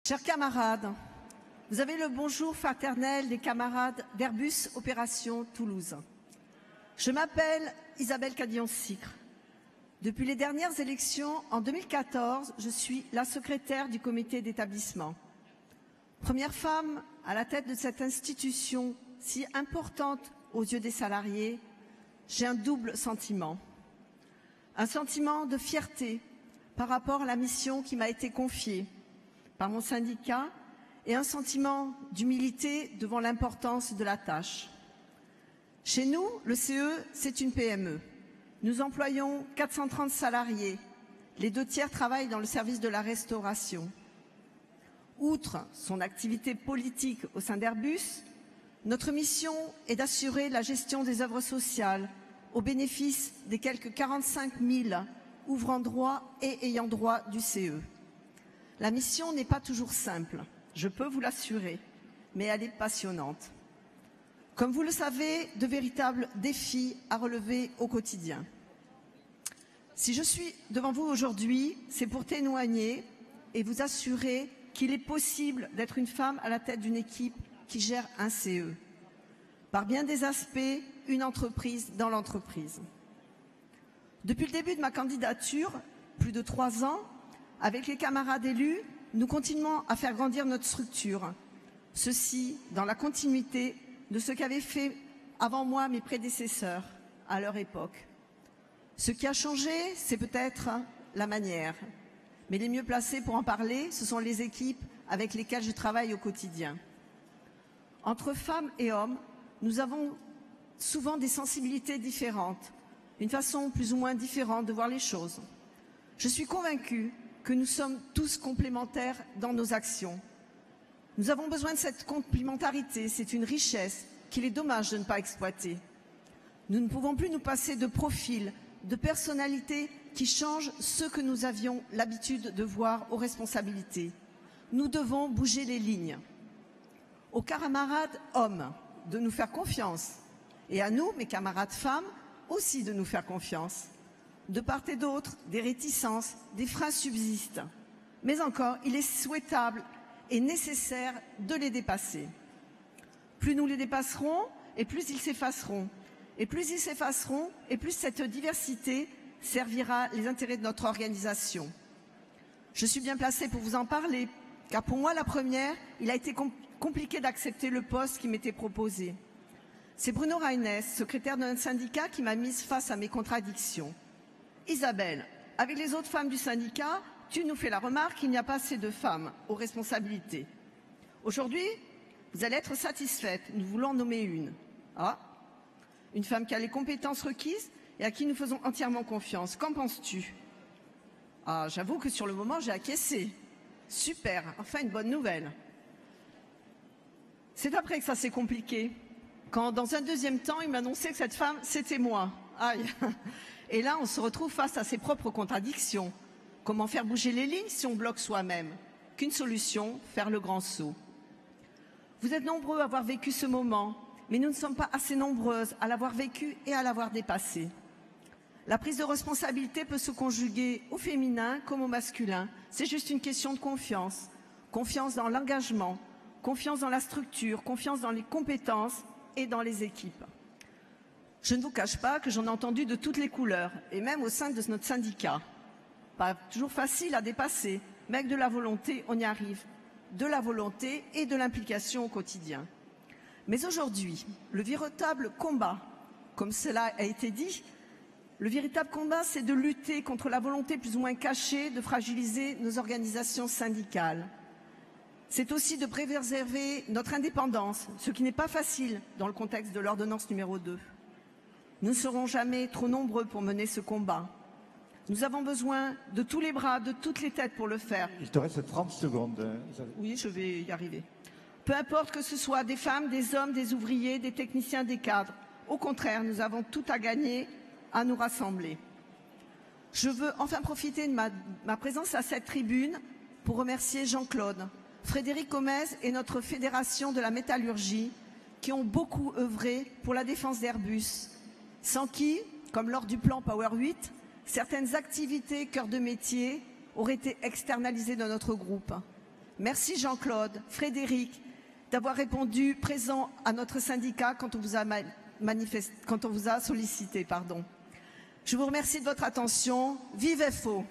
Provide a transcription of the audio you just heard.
Chers camarades, vous avez le bonjour fraternel des camarades d'Airbus Opération Toulouse. Je m'appelle Isabelle Cadillon-Sicre. Depuis les dernières élections, en 2014, je suis la secrétaire du comité d'établissement. Première femme à la tête de cette institution si importante aux yeux des salariés, j'ai un double sentiment. Un sentiment de fierté par rapport à la mission qui m'a été confiée par mon syndicat et un sentiment d'humilité devant l'importance de la tâche. Chez nous, le CE, c'est une PME. Nous employons 430 salariés. Les 2/3 travaillent dans le service de la restauration. Outre son activité politique au sein d'Airbus, notre mission est d'assurer la gestion des œuvres sociales au bénéfice des quelques 45 000 ouvrant droit et ayant droit du CE. La mission n'est pas toujours simple, je peux vous l'assurer, mais elle est passionnante. Comme vous le savez, de véritables défis à relever au quotidien. Si je suis devant vous aujourd'hui, c'est pour témoigner et vous assurer qu'il est possible d'être une femme à la tête d'une équipe qui gère un CE. Par bien des aspects, une entreprise dans l'entreprise. Depuis le début de ma candidature, plus de 3 ans, avec les camarades élus, nous continuons à faire grandir notre structure. Ceci dans la continuité de ce qu'avaient fait avant moi mes prédécesseurs à leur époque. Ce qui a changé, c'est peut-être la manière. Mais les mieux placés pour en parler, ce sont les équipes avec lesquelles je travaille au quotidien. Entre femmes et hommes, nous avons souvent des sensibilités différentes, une façon plus ou moins différente de voir les choses. Je suis convaincue que nous sommes tous complémentaires dans nos actions. Nous avons besoin de cette complémentarité, c'est une richesse qu'il est dommage de ne pas exploiter. Nous ne pouvons plus nous passer de profils, de personnalités qui changent ceux que nous avions l'habitude de voir aux responsabilités. Nous devons bouger les lignes. Aux camarades hommes, de nous faire confiance. Et à nous, mes camarades femmes, aussi de nous faire confiance. De part et d'autre, des réticences, des freins subsistent. Mais encore, il est souhaitable et nécessaire de les dépasser. Plus nous les dépasserons, et plus ils s'effaceront. Et plus ils s'effaceront, et plus cette diversité servira les intérêts de notre organisation. Je suis bien placée pour vous en parler, car pour moi, la première, il a été compliqué d'accepter le poste qui m'était proposé. C'est Bruno Reines, secrétaire d'un syndicat, qui m'a mise face à mes contradictions. Isabelle, avec les autres femmes du syndicat, tu nous fais la remarque qu'il n'y a pas assez de femmes aux responsabilités. Aujourd'hui, vous allez être satisfaite, nous voulons en nommer une. Ah, une femme qui a les compétences requises et à qui nous faisons entièrement confiance. Qu'en penses-tu? Ah, j'avoue que sur le moment, j'ai acquiescé. Super, enfin une bonne nouvelle. C'est après que ça s'est compliqué. Quand, dans un deuxième temps, il m'annonçait que cette femme, c'était moi. Aïe. Et là, on se retrouve face à ses propres contradictions. Comment faire bouger les lignes si on bloque soi-même? Qu'une solution, faire le grand saut. Vous êtes nombreux à avoir vécu ce moment, mais nous ne sommes pas assez nombreuses à l'avoir vécu et à l'avoir dépassé. La prise de responsabilité peut se conjuguer au féminin comme au masculin. C'est juste une question de confiance. Confiance dans l'engagement, confiance dans la structure, confiance dans les compétences et dans les équipes. Je ne vous cache pas que j'en ai entendu de toutes les couleurs, et même au sein de notre syndicat. Pas toujours facile à dépasser, mais avec de la volonté, on y arrive. De la volonté et de l'implication au quotidien. Mais aujourd'hui, le véritable combat, comme cela a été dit, le véritable combat, c'est de lutter contre la volonté plus ou moins cachée de fragiliser nos organisations syndicales. C'est aussi de préserver notre indépendance, ce qui n'est pas facile dans le contexte de l'ordonnance numéro 2. Nous ne serons jamais trop nombreux pour mener ce combat. Nous avons besoin de tous les bras, de toutes les têtes pour le faire. Il te reste 30 secondes. Oui, je vais y arriver. Peu importe que ce soit des femmes, des hommes, des ouvriers, des techniciens, des cadres. Au contraire, nous avons tout à gagner à nous rassembler. Je veux enfin profiter de ma présence à cette tribune pour remercier Jean-Claude, Frédéric Gomez et notre fédération de la métallurgie qui ont beaucoup œuvré pour la défense d'Airbus. Sans qui, comme lors du plan Power 8, certaines activités cœur de métier auraient été externalisées dans notre groupe. Merci Jean-Claude, Frédéric, d'avoir répondu présent à notre syndicat quand on vous a sollicité. Je vous remercie de votre attention. Vive FO!